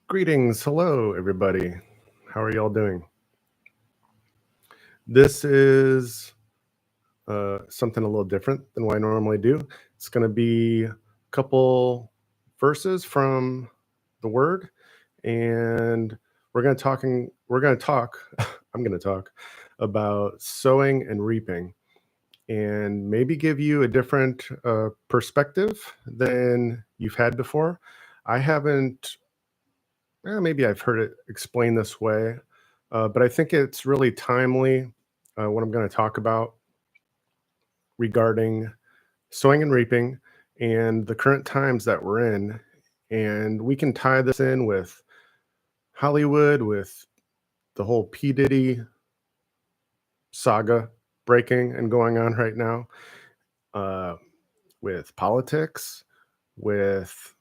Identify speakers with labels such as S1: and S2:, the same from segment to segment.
S1: Greetings. Hello, everybody. How are y'all doing? This is something a little different than what I normally do. It's going to be a couple verses from the Word, and We're going to talk. I'm going to talk about sowing and reaping, and maybe give you a different perspective than you've had before. I haven't maybe I've heard it explained this way, but I think it's really timely what I'm going to talk about regarding sowing and reaping and the current times that we're in. And we can tie this in with Hollywood, with the whole P. Diddy saga breaking and going on right now, uh, with politics, with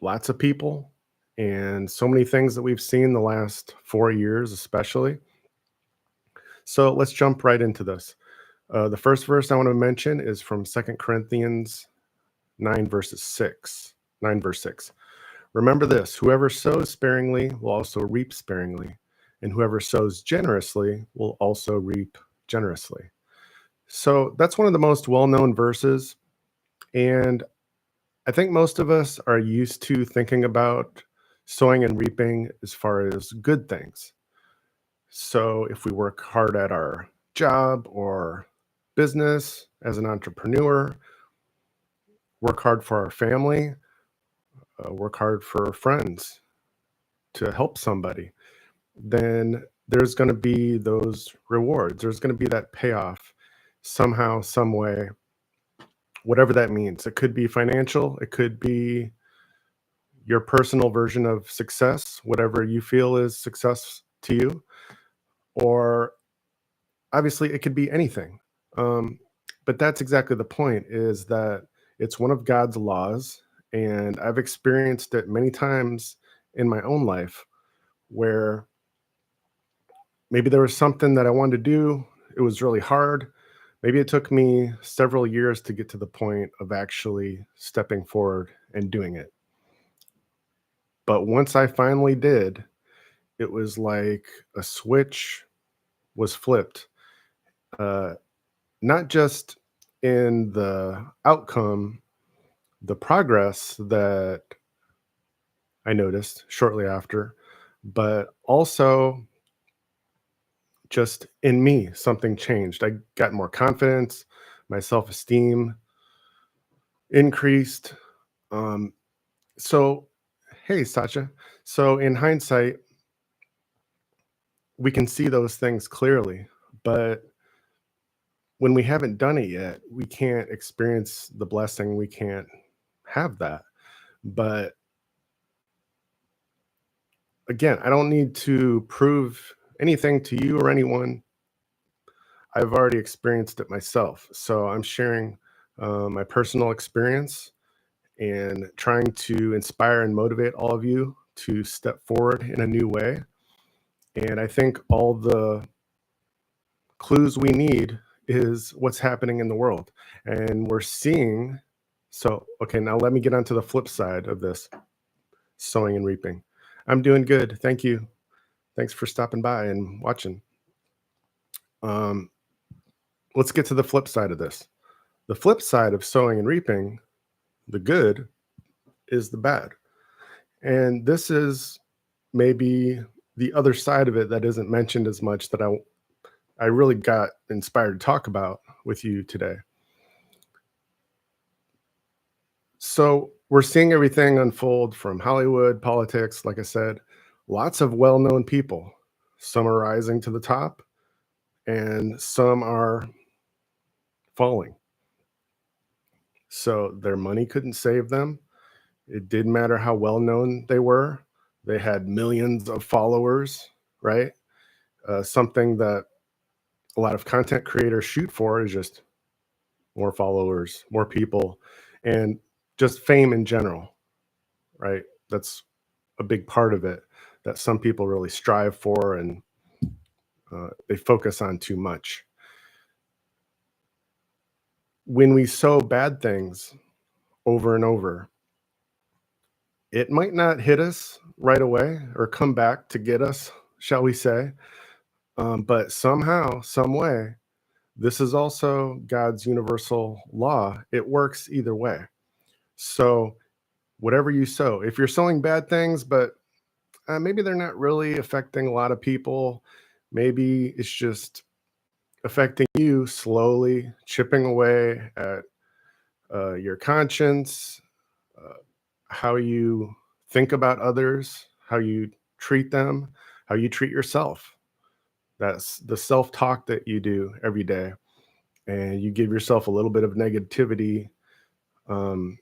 S1: lots of people, and so many things that we've seen the last 4 years, especially. So let's jump right into this. The first verse I want to mention is from Second Corinthians 9, verses 6. 9, verse 6. Remember this: whoever sows sparingly will also reap sparingly, and whoever sows generously will also reap generously. So that's one of the most well known verses. And I think most of us are used to thinking about sowing and reaping as far as good things. So if we work hard at our job or business as an entrepreneur, work hard for our family, work hard for friends to help somebody, then there's going to be those rewards. There's going to be that payoff somehow, some way, whatever that means. It could be financial, it could be your personal version of success, whatever you feel is success to you, or obviously it could be anything. Um, but that's exactly the point, is that it's one of God's laws. And I've experienced it many times in my own life where maybe there was something that I wanted to do. It was really hard. Maybe it took me several years to get to the point of actually stepping forward and doing it. But once I finally did, it was like a switch was flipped. Uh, Not just in the outcome, the progress that I noticed shortly after, but also just in me, something changed. I got more confidence, my self esteem increased. Um, so, hey, Sasha. So, in hindsight, we can see those things clearly, but when we haven't done it yet, we can't experience the blessing. We can't have that. But again, I don't need to prove anything to you or anyone. I've already experienced it myself. So I'm sharing my personal experience and trying to inspire and motivate all of you to step forward in a new way. And I think all the clues we need is what's happening in the world. And we're seeing. So, okay, now let me get onto the flip side of this: sowing and reaping. I'm doing good. Thank you. Thanks for stopping by and watching. Um, let's get to the flip side of this. The flip side of sowing and reaping, the good, is the bad. And this is maybe the other side of it that isn't mentioned as much, that I really got inspired to talk about with you today. So we're seeing everything unfold from Hollywood, politics, like I said, lots of well known people. Some are rising to the top and some are falling. So their money couldn't save them. It didn't matter how well known they were. They had millions of followers, right? Something that a lot of content creators shoot for is just more followers, more people, and just fame in general, right? That's a big part of it that some people really strive for, and they focus on too much. When we sow bad things over and over, It might not hit us right away or come back to get us, shall we say, but somehow, some way, this is also God's universal law. It works either way. So, whatever you sow, if you're sowing bad things, but maybe they're not really affecting a lot of people, maybe it's just affecting you slowly, chipping away at your conscience, uh, how you think about others, how you treat them, how you treat yourself. That's the self talk that you do every day. And you give yourself a little bit of negativity. Um,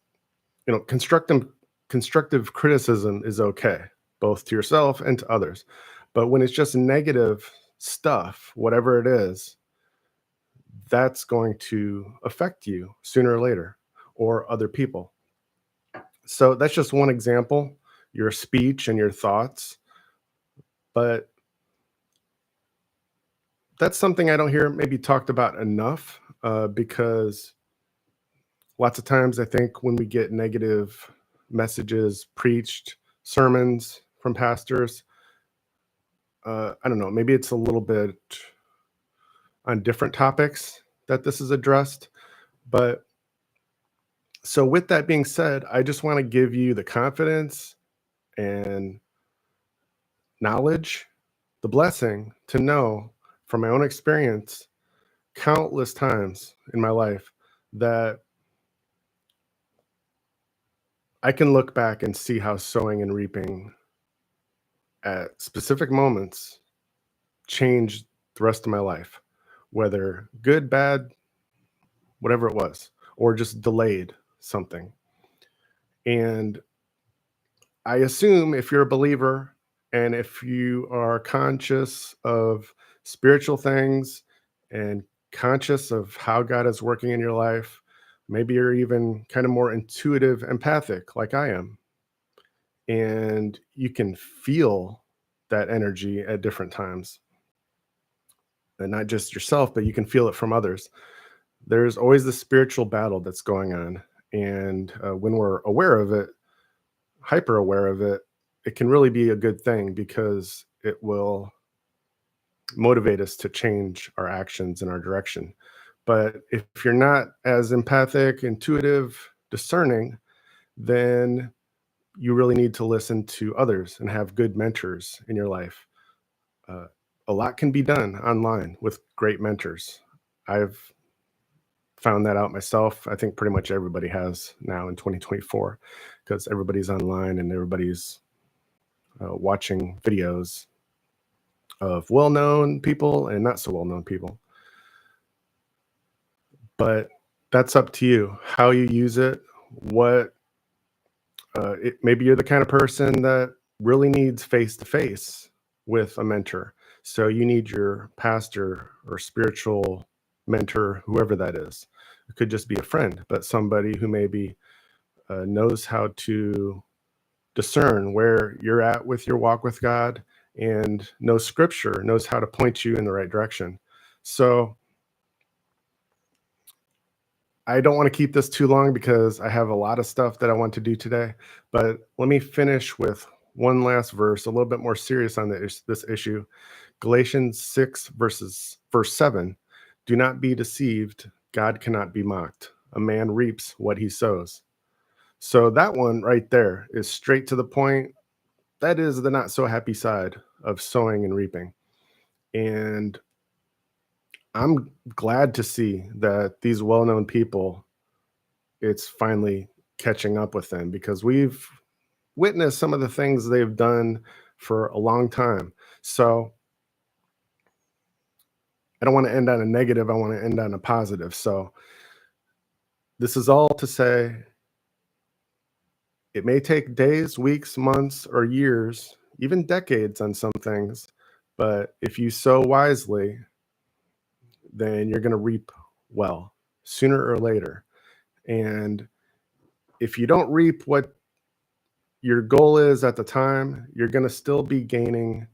S1: constructive criticism is okay, both to yourself and to others. But when it's just negative stuff, whatever it is, that's going to affect you sooner or later or other people. So that's just one example, your speech and your thoughts. But that's something I don't hear maybe talked about enough because lots of times I think when we get negative messages preached, sermons from pastors, I don't know, maybe it's a little bit on different topics that this is addressed. But so, with that being said, I just want to give you the confidence and knowledge, the blessing to know from my own experience, countless times in my life, that I can look back and see how sowing and reaping at specific moments changed the rest of my life, whether good, bad, whatever it was, or just delayed something. And I assume if you're a believer and if you are conscious of spiritual things and conscious of how God is working in your life, maybe you're even kind of more intuitive, empathic, like I am, and you can feel that energy at different times. And not just yourself, but you can feel it from others. There's always this spiritual battle that's going on. And when we're aware of it, hyper aware of it, it can really be a good thing because it will motivate us to change our actions and our direction. But if you're not as empathic, intuitive, discerning, then you really need to listen to others and have good mentors in your life. Uh, a lot can be done online with great mentors. I've found that out myself. I think pretty much everybody has now in 2024 because everybody's online and everybody's watching videos of well-known people and not so well-known people. But that's up to you how you use it. What maybe you're the kind of person that really needs face to face with a mentor. So you need your pastor or spiritual mentor, whoever that is. It could just be a friend, but somebody who maybe knows how to discern where you're at with your walk with God and knows scripture, knows how to point you in the right direction. So I don't want to keep this too long because I have a lot of stuff that I want to do today. But let me finish with one last verse, a little bit more serious on this issue. Galatians 6, verse 7. Do not be deceived. God cannot be mocked. A man reaps what he sows. So that one right there is straight to the point. That is the not so happy side of sowing and reaping. And I'm glad to see that these well-known people, it's finally catching up with them because we've witnessed some of the things they've done for a long time. So I don't want to end on a negative. I want to end on a positive. So this is all to say it may take days, weeks, months, or years, even decades on some things. But if you sow wisely, then you're going to reap well sooner or later. And if you don't reap what your goal is at the time, you're going to still be gaining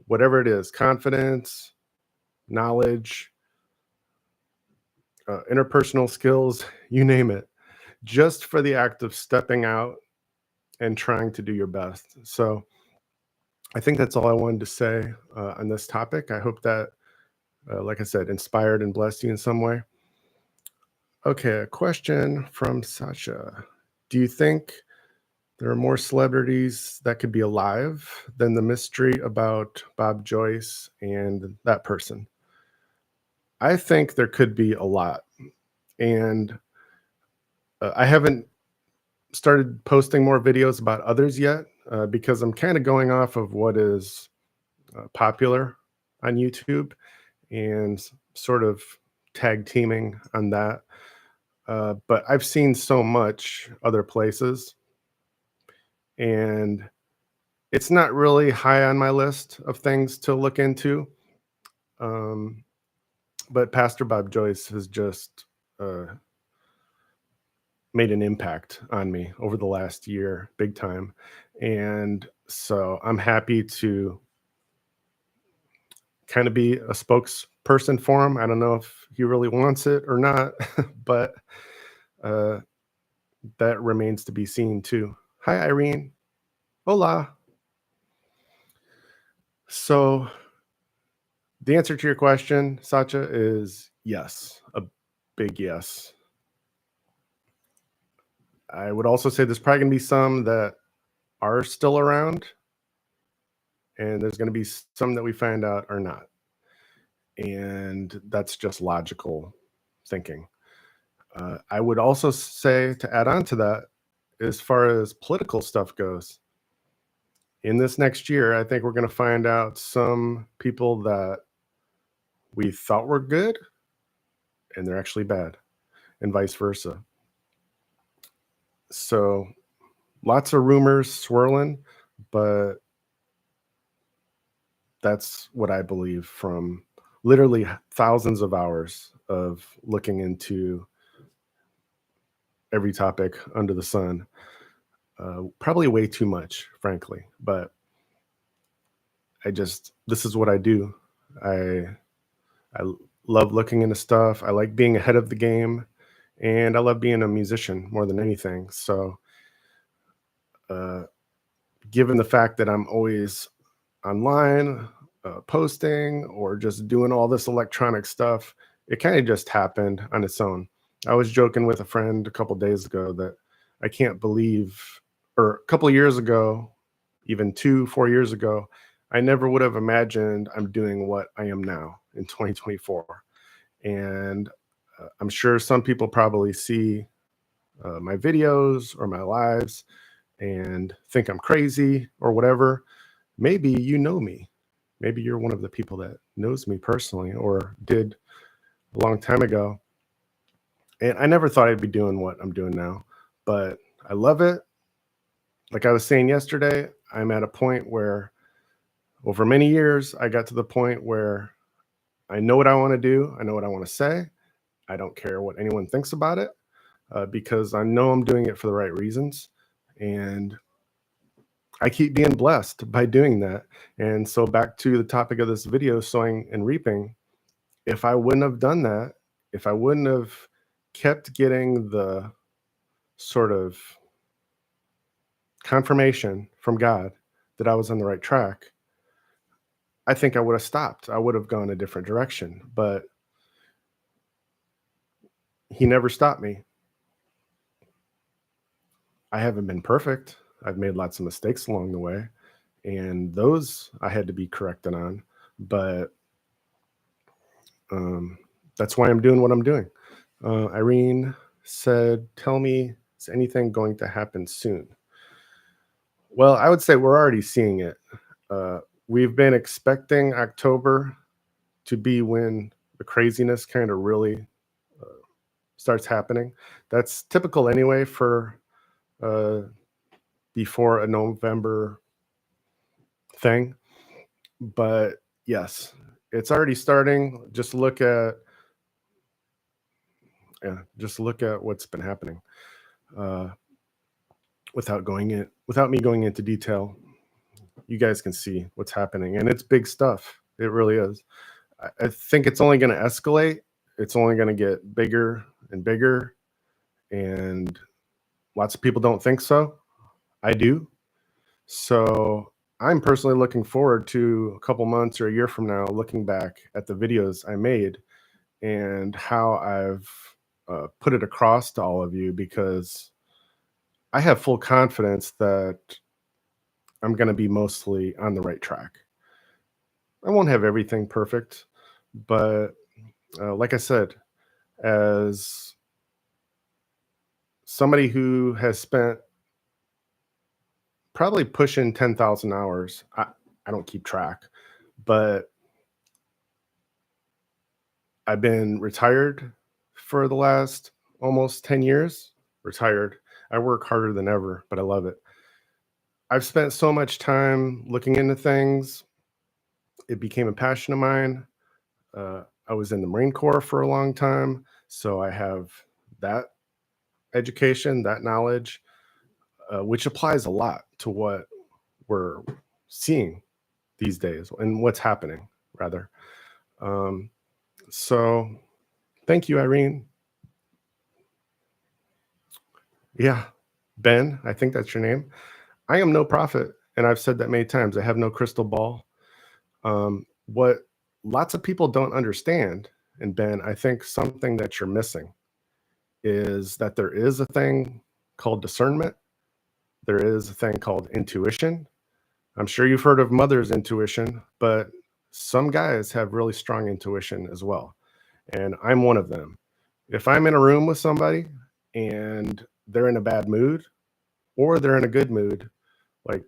S1: whatever it is, confidence, knowledge, interpersonal skills, you name it, just for the act of stepping out and trying to do your best. So I think that's all I wanted to say on this topic. I hope that, like I said, inspired and blessed you in some way. Okay, a question from Sasha. Do you think there are more celebrities that could be alive than the mystery about Bob Joyce and that person? I think there could be a lot. And I haven't started posting more videos about others yet because I'm kind of going off of what is popular on YouTube and sort of tag teaming on that. But I've seen so much other places, and it's not really high on my list of things to look into. Um, but Pastor Bob Joyce has just uh, made an impact on me over the last year, big time. And so I'm happy to kind of be a spokesperson for him. I don't know if he really wants it or not, but uh, that remains to be seen too. Hi, Irene. Hola. So the answer to your question, Sacha, is yes, a big yes. I would also say there's probably going to be some that are still around, and there's going to be some that we find out are not. And that's just logical thinking. I would also say, to add on to that, as far as political stuff goes, in this next year, I think we're going to find out some people that we thought were good and they're actually bad, and vice versa. So lots of rumors swirling, but that's what I believe from literally thousands of hours of looking into every topic under the sun. Probably way too much, frankly, but this is what I do. I love looking into stuff. I like being ahead of the game, and I love being a musician more than anything. So, uh, given the fact that I'm always online, posting, or just doing all this electronic stuff, it kind of just happened on its own. I was joking with a friend a couple days ago that I can't believe, or a couple of years ago, even 4 years ago, I never would have imagined I'm doing what I am now in 2024. And I'm sure some people probably see my videos or my lives and think I'm crazy or whatever. Maybe you know me. Maybe you're one of the people that knows me personally or did a long time ago. And I never thought I'd be doing what I'm doing now, but I love it. Like I was saying yesterday, I'm at a point where over many years, I got to the point where I know what I want to do. I know what I want to say. I don't care what anyone thinks about it because I know I'm doing it for the right reasons. And I keep being blessed by doing that. And so, back to the topic of this video, sowing and reaping, if I wouldn't have done that, if I wouldn't have kept getting the sort of confirmation from God that I was on the right track, I think I would have stopped. I would have gone a different direction, but He never stopped me. I haven't been perfect. I've made lots of mistakes along the way, and those I had to be corrected on. But that's why I'm doing what I'm doing. Irene said, "Tell me, is anything going to happen soon?" Well, I would say we're already seeing it. We've been expecting October to be when the craziness kind of really uh, starts happening. That's typical anyway for uh, before a November thing. But yes, it's already starting. Just look at what's been happening. Uh, without me going into detail, you guys can see what's happening, and it's big stuff. It really is. I think it's only going to escalate. It's only going to get bigger and bigger, and lots of people don't think so. I do. So I'm personally looking forward to a couple months or a year from now looking back at the videos I made and how I've put it across to all of you, because I have full confidence that I'm going to be mostly on the right track. I won't have everything perfect, but like I said, as somebody who has spent probably pushing 10,000 hours, I don't keep track, but I've been retired for the last almost 10 years. Retired. I work harder than ever, but I love it. I've spent so much time looking into things. It became a passion of mine. I was in the Marine Corps for a long time, so I have that education, that knowledge, which applies a lot to what we're seeing these days and what's happening, rather. Um, so, thank you, Irene. Yeah, Ben, I think that's your name. I am no prophet, and I've said that many times. I have no crystal ball. What lots of people don't understand, and Ben, I think something that you're missing is that there is a thing called discernment. There is a thing called intuition. I'm sure you've heard of mother's intuition, but some guys have really strong intuition as well. And I'm one of them. If I'm in a room with somebody and they're in a bad mood or they're in a good mood, like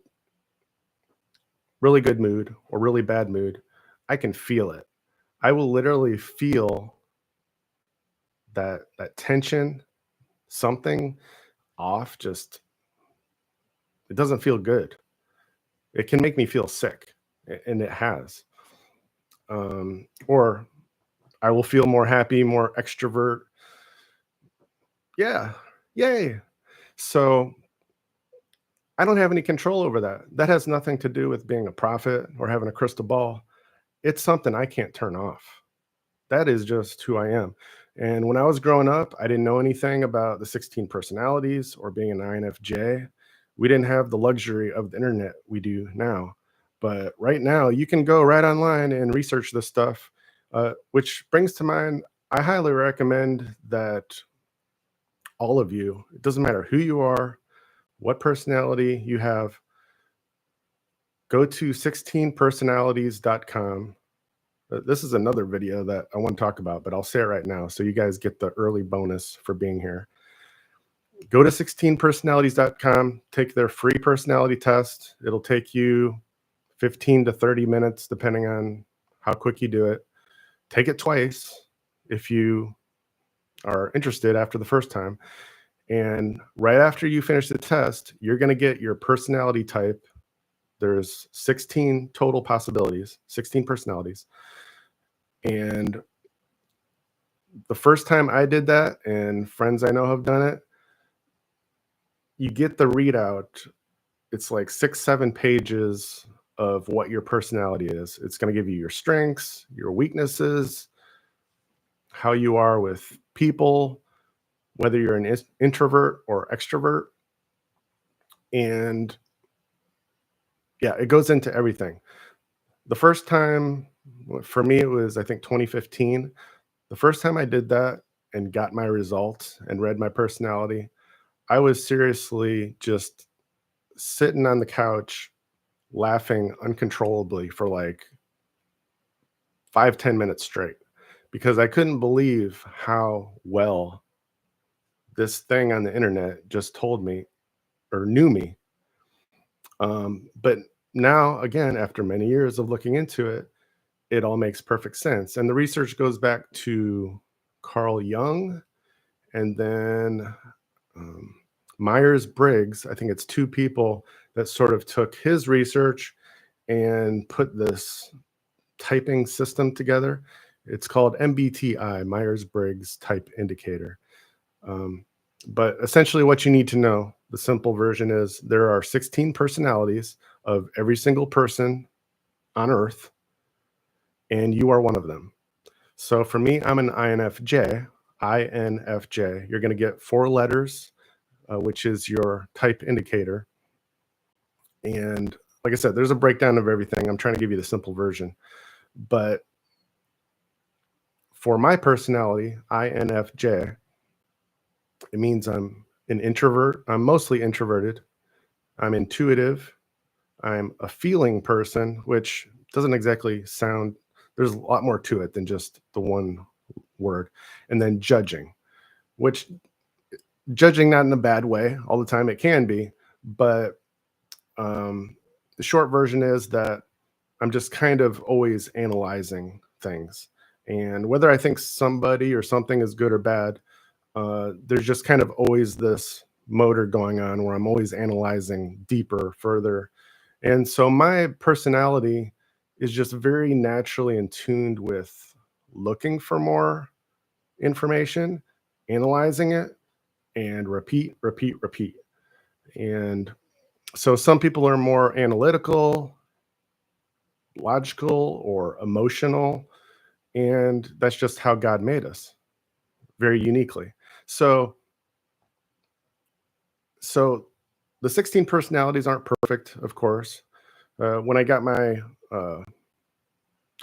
S1: really good mood or really bad mood, I can feel it. I will literally feel that tension, something off, just it doesn't feel good. It can make me feel sick, and it has. Or I will feel more happy, more extrovert. Yeah, yay. So I don't have any control over that. That has nothing to do with being a prophet or having a crystal ball. It's something I can't turn off. That is just who I am. And when I was growing up, I didn't know anything about the 16 personalities or being an INFJ. We didn't have the luxury of the internet we do now. But right now, you can go right online and research this stuff, which brings to mind, I highly recommend that all of you, it doesn't matter who you are, what personality you have, go to 16personalities.com. This is another video that I want to talk about, but I'll say it right now so you guys get the early bonus for being here. Go to 16personalities.com, take their free personality test. It'll take you 15 to 30 minutes, depending on how quick you do it. Take it twice if you are interested after the first time. And right after you finish the test, you're going to get your personality type. There's 16 total possibilities, 16 personalities. And the first time I did that, and friends I know have done it, you get the readout. It's like 6, 7 pages of what your personality is. It's going to give you your strengths, your weaknesses, how you are with people, whether you're an introvert or extrovert. And yeah, it goes into everything. The first time, for me, it was, I think, 2015. The first time I did that and got my results and read my personality, I was seriously just sitting on the couch laughing uncontrollably for like 5-10 minutes straight, because I couldn't believe how well this thing on the internet just told me or knew me. But now, again, after many years of looking into it, it all makes perfect sense. And the research goes back to Carl Jung, and then um, Myers Briggs. I think it's two people that sort of took his research and put this typing system together. It's called MBTI, Myers Briggs Type Indicator. Um, but essentially, what you need to know, the simple version is there are 16 personalities of every single person on Earth, and you are one of them. So for me, I'm an INFJ. INFJ. You're going to get 4 letters, which is your type indicator. And like I said, there's a breakdown of everything. I'm trying to give you the simple version. But for my personality, INFJ, it means I'm an introvert. I'm mostly introverted. I'm intuitive. I'm a feeling person, which doesn't exactly sound, there's a lot more to it than just the one word. And then judging, which judging not in a bad way all the time, it can be, but the short version is that I'm just kind of always analyzing things. And whether I think somebody or something is good or bad, there's just kind of always this motor going on where I'm always analyzing deeper, further. And so my personality is just very naturally in tuned with looking for more information, analyzing it, and repeat, repeat, repeat. And so some people are more analytical, logical, or emotional. And that's just how God made us very uniquely. So, so the 16 personalities aren't perfect, of course. When I got my uh,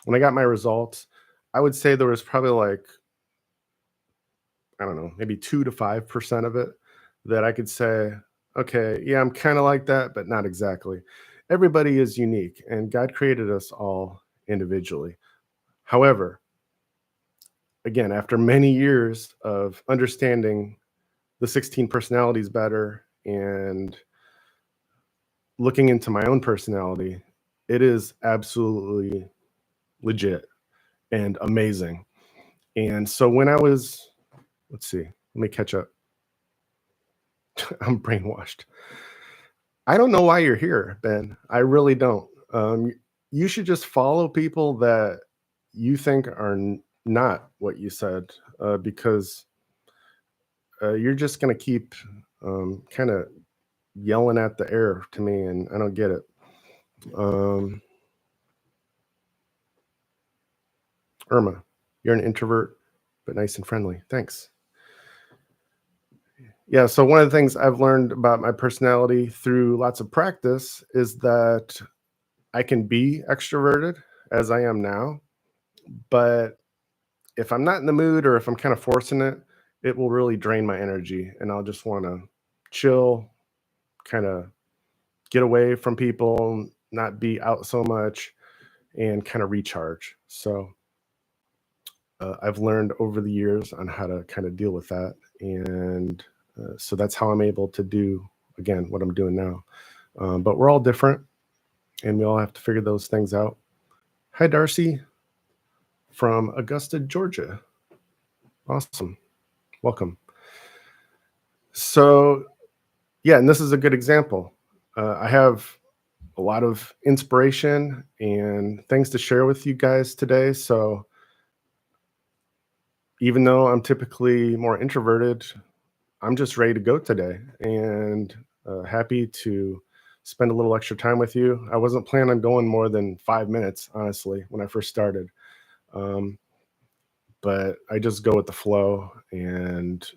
S1: results, I would say there was probably like, I don't know, maybe 2 to 5% of it that I could say, okay, yeah, I'm kind of like that, but not exactly. Everybody is unique, and God created us all individually. However, again, after many years of understanding the 16 personalities better and looking into my own personality, it is absolutely legit and amazing. And so when I was, let's see, let me catch up. I'm brainwashed. I don't know why you're here, Ben. I really don't. You should just follow people that you think are not what you said, because you're just going to keep kind of yelling at the air to me, and I don't get it. Um, Irma, you're an introvert, but nice and friendly. Thanks. Yeah. So one of the things I've learned about my personality through lots of practice is that I can be extroverted as I am now, but if I'm not in the mood or if I'm kind of forcing it, it will really drain my energy, and I'll just want to chill, kind of get away from people, not be out so much, and kind of recharge. So I've learned over the years on how to kind of deal with that, and so that's how I'm able to do again what I'm doing now. But we're all different, and we all have to figure those things out. Hi, Darcy from Augusta, Georgia. Awesome, welcome. So yeah, and this is a good example. I have a lot of inspiration and things to share with you guys today. So even though I'm typically more introverted, I'm just ready to go today, and happy to spend a little extra time with you. I wasn't planning on going more than 5 minutes, honestly, when I first started. Um, but I just go with the flow, and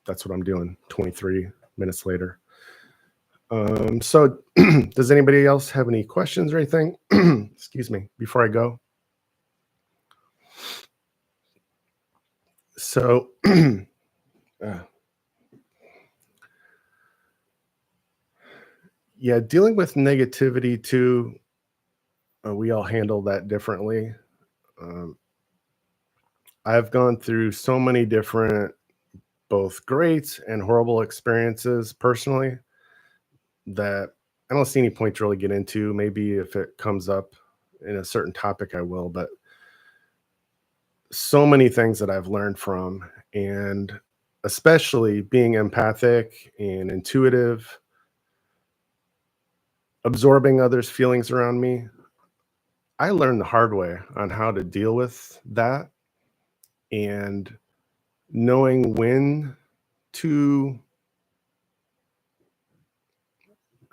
S1: that's what I'm doing 23 minutes later. So does anybody else have any questions or anything? Excuse me, before I go. So, uh, yeah, dealing with negativity too, we all handle that differently. Um, I've gone through so many different, both great and horrible experiences personally that I don't see any point to really get into. Maybe if it comes up in a certain topic, I will, but so many things that I've learned from, and especially being empathic and intuitive, absorbing others' feelings around me. I learned the hard way on how to deal with that, and knowing when to,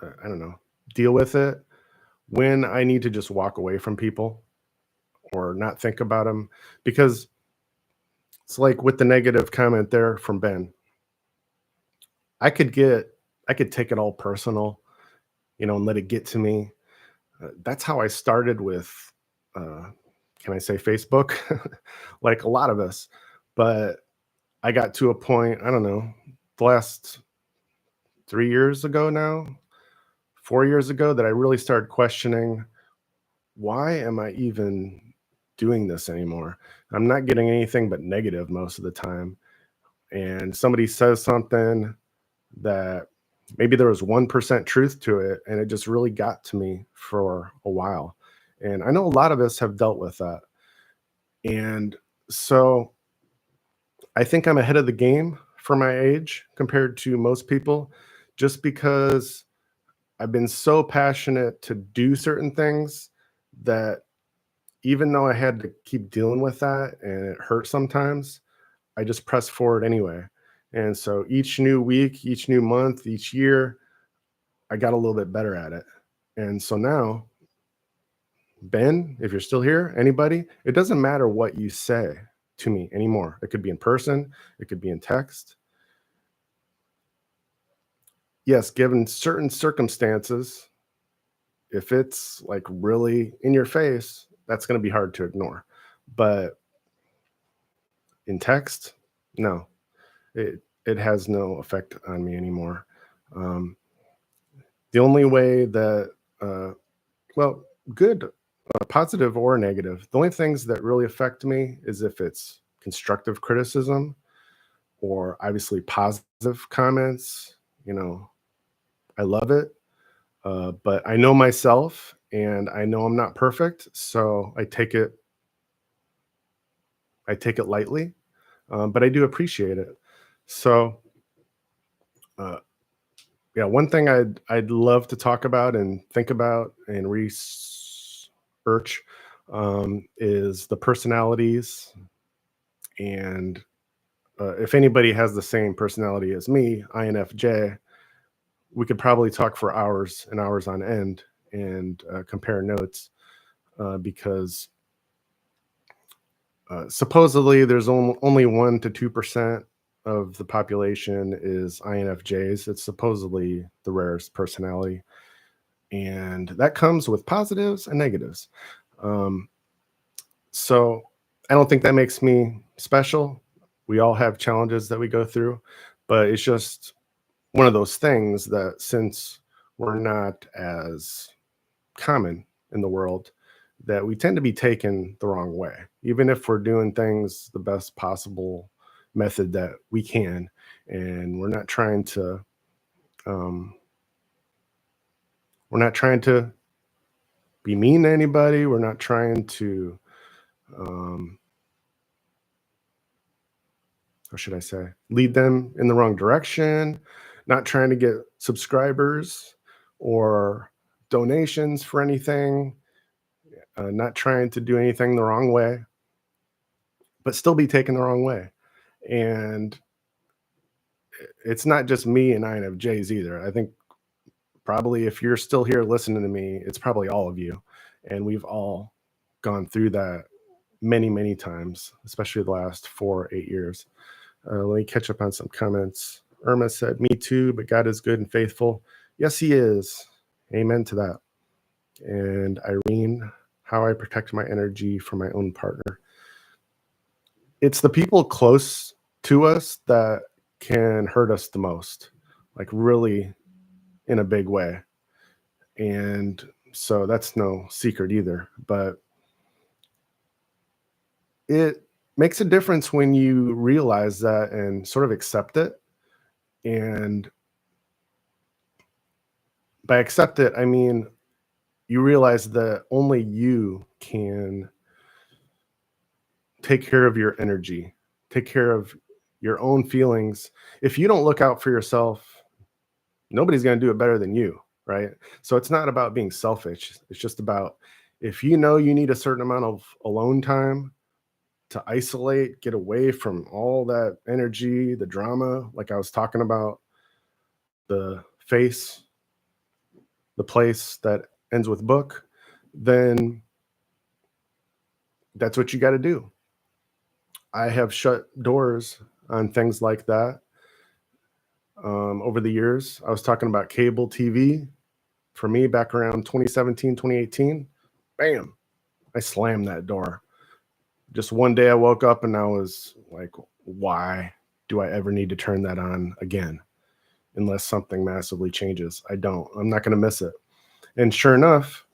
S1: I don't know, deal with it, when I need to just walk away from people or not think about them. Because it's like with the negative comment there from Ben, I could get, I could take it all personal, and let it get to me. That's how I started with, uh, can I say Facebook? Like a lot of us. But I got to a point, I don't know, the last 3 years ago now, 4 years ago, that I really started questioning, why am I even doing this anymore? I'm not getting anything but negative most of the time. And somebody says something that maybe there was 1% truth to it, and it just really got to me for a while. And I know a lot of us have dealt with that. And so I think I'm ahead of the game for my age compared to most people, just because I've been so passionate to do certain things that even though I had to keep dealing with that and it hurt sometimes, I just press forward anyway. And so each new week, each new month, each year, I got a little bit better at it. And so now, Ben, if you're still here, anybody, it doesn't matter what you say to me anymore. It could be in person, it could be in text. Yes, given certain circumstances, if it's like really in your face, that's going to be hard to ignore. But in text, no, it has no effect on me anymore. Um, the only way that, uh, well, good, positive or negative, the only things that really affect me is if it's constructive criticism or obviously positive comments. You know, I love it, but I know myself and I know I'm not perfect, so I take it lightly, but I do appreciate it. So, uh, yeah, one thing I'd love to talk about and think about and research, is the personalities. And if anybody has the same personality as me, INFJ, we could probably talk for hours and hours on end and compare notes, because supposedly there's only 1 to 2% of the population is INFJs. It's supposedly the rarest personality, and that comes with positives and negatives. Um, so I don't think that makes me special. We all have challenges that we go through, but it's just one of those things that, since we're not as common in the world, that we tend to be taken the wrong way, even if we're doing things the best possible method that we can. And um, we're not trying to be mean to anybody. We're not trying to, um, how should I say, lead them in the wrong direction, not trying to get subscribers or donations for anything, not trying to do anything the wrong way, but still be taken the wrong way. And it's not just me and INFJs either. I think probably if you're still here listening to me, it's probably all of you. And we've all gone through that many, many times, especially the last 4 or 8 years. Let me catch up on some comments. Irma said, "Me too, but God is good and faithful." Yes, He is. Amen to that. And Irene, "How I protect my energy from my own partner." It's the people close to us that can hurt us the most, like really in a big way. And so that's no secret either. But it makes a difference when you realize that and sort of accept it. And by accept it, I mean, you realize that only you can take care of your energy, take care of your own feelings. If you don't look out for yourself, nobody's going to do it better than you, right? So it's not about being selfish. It's just about, if you know you need a certain amount of alone time to isolate, get away from all that energy, the drama, like I was talking about, the face, the place that ends with book, then that's what you got to do. I have shut doors on things like that over the years. I was talking about cable TV. for me back around 2017, 2018, bam, I slammed that door. Just one day I woke up and I was like, why do I ever need to turn that on again? Unless something massively changes. I'm not going to miss it. And sure enough,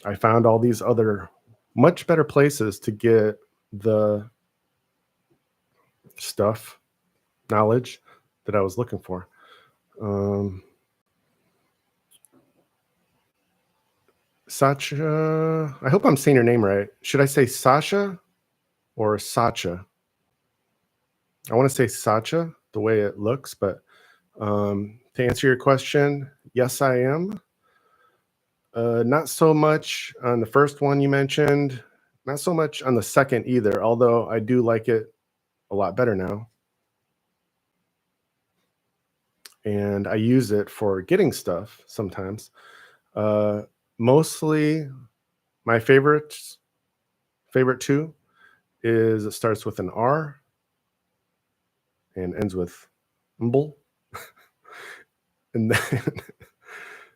S1: I found all these other much better places to get the stuff, knowledge that I was looking for. Sacha, I hope I'm saying your name right. Should I say Sasha or Sacha? I want to say Sacha, the way it looks, but to answer your question, yes, I am. Not so much on the first one you mentioned, not so much on the second either, although I do like it a lot better now. And I use it for getting stuff sometimes. Mostly my favorite two is it starts with an R and ends with mble. And then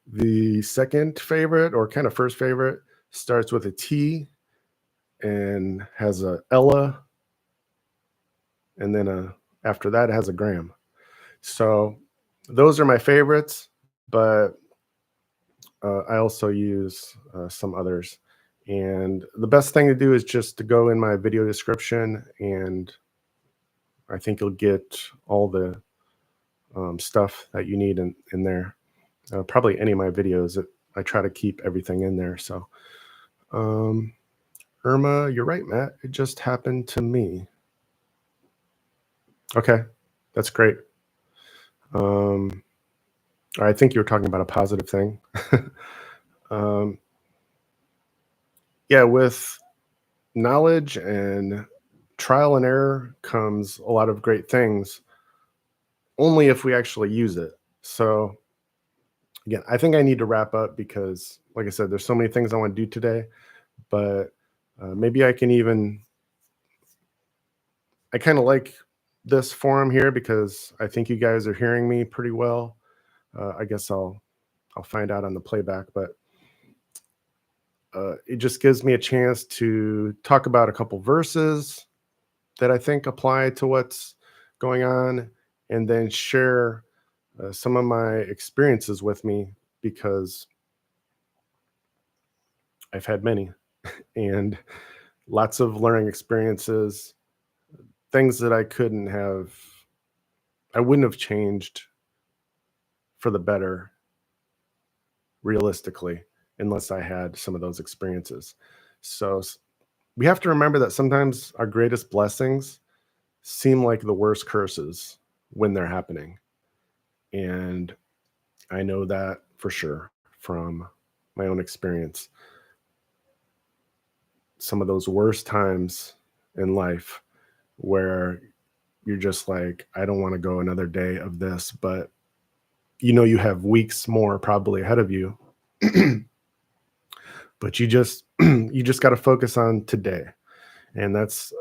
S1: the second favorite, or kind of first favorite, starts with a T and has a Ella, and then after that it has a gram. So those are my favorites, but I also use some others. And the best thing to do is just to go in my video description, and I think you'll get all the stuff that you need in there. Probably any of my videos, I try to keep everything in there. So, Irma, you're right, Matt. It just happened to me. Okay, that's great. I think you were talking about a positive thing. Yeah, with knowledge and trial and error comes a lot of great things, only if we actually use it. So again, I think I need to wrap up because, like I said, there's so many things I want to do today, but maybe I can even, I kind of like this forum here because I think you guys are hearing me pretty well. I guess I'll find out on the playback, but it just gives me a chance to talk about a couple verses that I think apply to what's going on, and then share some of my experiences with me, because I've had many and lots of learning experiences, things that I wouldn't have changed for the better realistically unless I had some of those experiences. So we have to remember that sometimes our greatest blessings seem like the worst curses when they're happening. And I know that for sure from my own experience. Some of those worst times in life where you're just like, I don't want to go another day of this, but you have weeks more probably ahead of you. But you just got to focus on today. And that's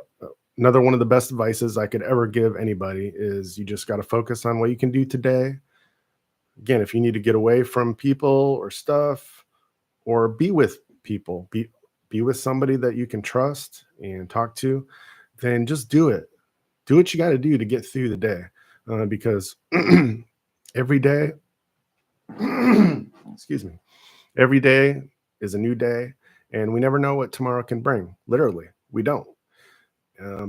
S1: another one of the best advices I could ever give anybody, is you just got to focus on what you can do today. Again, if you need to get away from people or stuff, or be with people, be with somebody that you can trust and talk to, then just do it. Do what you got to do to get through the day, because every day, excuse me, every day is a new day, and we never know what tomorrow can bring. Literally, we don't.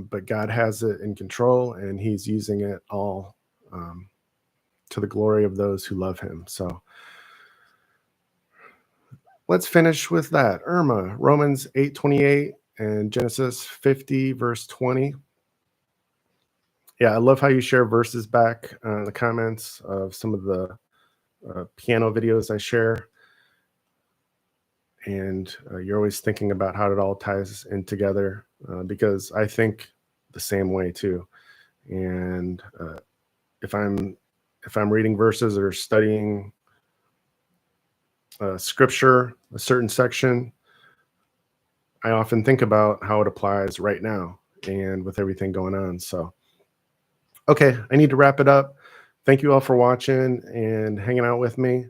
S1: But God has it in control, and He's using it all to the glory of those who love Him. So let's finish with that. Irma, Romans 8:28 and Genesis 50 verse 20. Yeah, I love how you share verses back in the comments of some of the piano videos I share. And you're always thinking about how it all ties in together, because I think the same way too. And if I'm reading verses or studying scripture, a certain section, I often think about how it applies right now and with everything going on. So, okay, I need to wrap it up. Thank you all for watching and hanging out with me.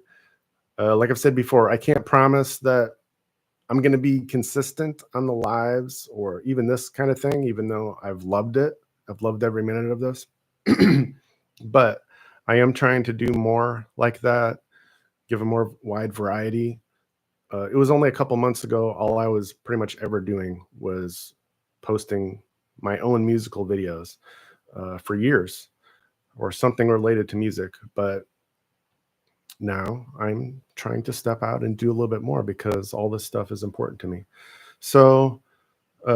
S1: Like I've said before, I can't promise that I'm going to be consistent on the lives or even this kind of thing, even though I've loved it. I've loved every minute of this. But I am trying to do more like that, give a more wide variety. It was only a couple months ago, all I was pretty much ever doing was posting my own musical videos for years or something related to music. But now I'm trying to step out and do a little bit more because all this stuff is important to me. So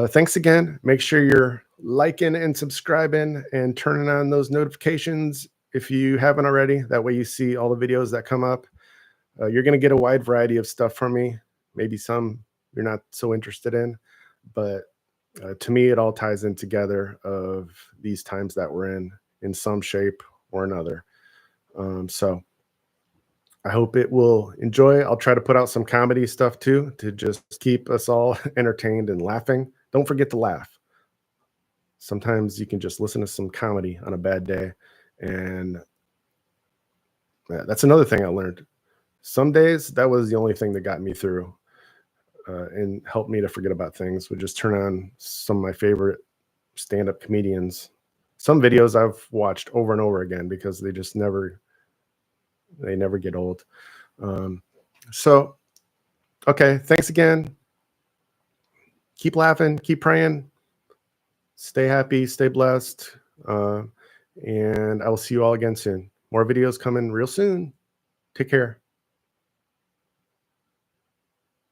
S1: thanks again. Make sure you're liking and subscribing and turning on those notifications if you haven't already. That way you see all the videos that come up. You're going to get a wide variety of stuff from me. Maybe some you're not so interested in, but to me, it all ties in together of these times that we're in some shape or another. So I hope it will enjoy. I'll try to put out some comedy stuff too to just keep us all entertained and laughing. Don't forget to laugh. Sometimes you can just listen to some comedy on a bad day. And that's another thing I learned. Some days that was the only thing that got me through and helped me to forget about things, would just turn on some of my favorite stand-up comedians. Some videos I've watched over and over again because they never get old. So, okay, thanks again. Keep laughing, keep praying, stay happy, stay blessed, and I will see you all again soon. More videos coming real soon. Take care.